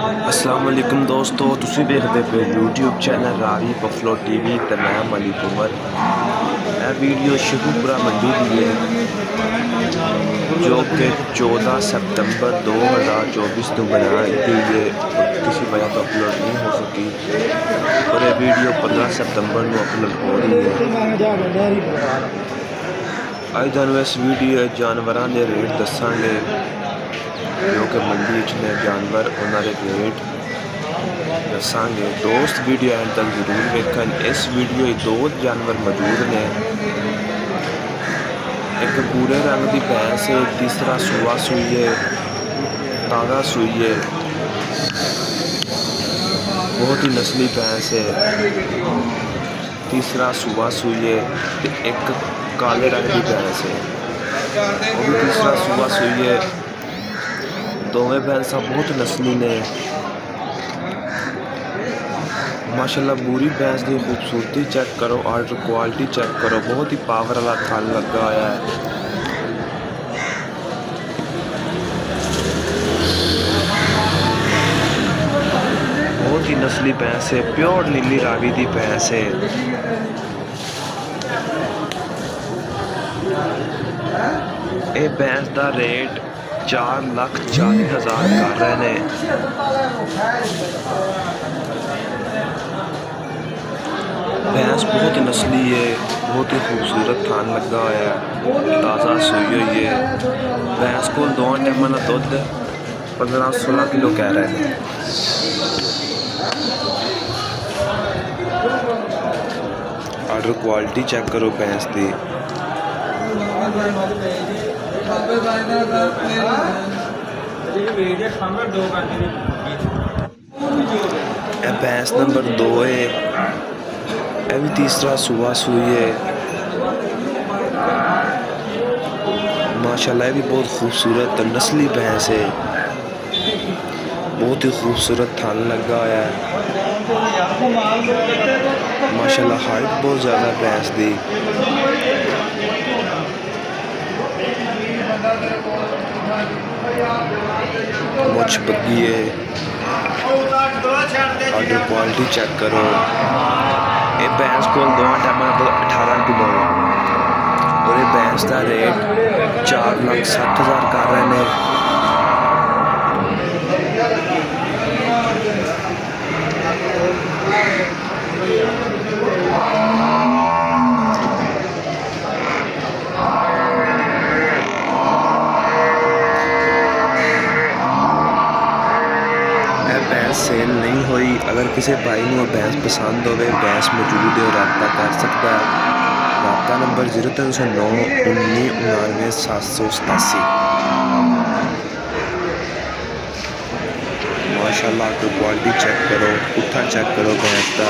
अस्सलाम वालेकुम दोस्तों, तुसीं देखदे पे YouTube channel Ravi buffalo TV ते मैं मलिक उमर। यह वीडियो शेखुपुरा मंडी दी है जो कि 14 सितंबर 2024 को बनाई गई है और किसी वजह तो अपलोड नहीं हो सकी और यह वीडियो 15 सितंबर को अपलोड हो रही है। अज तुहानूं इस वीडियो जानवरों के रेट दसांगे जो कि मंडी ने जानवर उन्होंने रेट दसांगे। दोस्त वीडियो एंड तक जरूर वेखन। इस वीडियो दो जानवर मौजूद ने, एक भूरे रंग की भैंस है, तीसरा सूआ सूई है, ताज़ा सूई है, बहुत ही नस्ली भैंस है। तीसरा सूआ सूई है, एक काले रंग की भैंस है, वो भी तीसरा सूआ सूई है। दोवें भैंसा बहुत नस्ली ने माशाल्लाह। पूरी भैंस की खूबसूरती चेक करो, आर्डर क्वालिटी चेक करो, बहुत ही पावर वाला थल लगा हुआ है। बहुत ही नस्ली भैंस है, प्योर नीली रावी की भैंस है। ये भैंस का रेट 4,40,000 कर रहे हैं। भैंस बहुत नस्ली है, बहुत ही खूबसूरत थान लगा हुआ है, ताज़ा सूई हुई है। भैंस को 2 टाइम का दुध 15-16 किलो कह रहे हैं। आर्डर क्वालिटी चेक करो भैंस की। भैंस नंबर 2 है, यह भी तीसरा सूआ सूई है। माशाल्लाह ये भी बहुत खूबसूरत नस्ली भैंस है, बहुत ही खूबसूरत थान लगा हुआ है। माशाल्लाह हाइट बहुत ज़्यादा भैंस दी। मुछ बग्गी है। आर्डर क्वालिटी चेक करो। ये भैंस को 2 टाइम 18 किलो और ये भैंस का रेट 4,60,000 कर रहे हैं। भैंस सेल नहीं हुई। अगर किसी भाई को भैंस पसंद हो, भैंस मौजूद है और रब्ता कर सकता है। रब्ता नंबर 0309 1999 787। माशाल्लाह तो क्वालिटी चेक करो, पुट्ठा चेक करो भैंस का।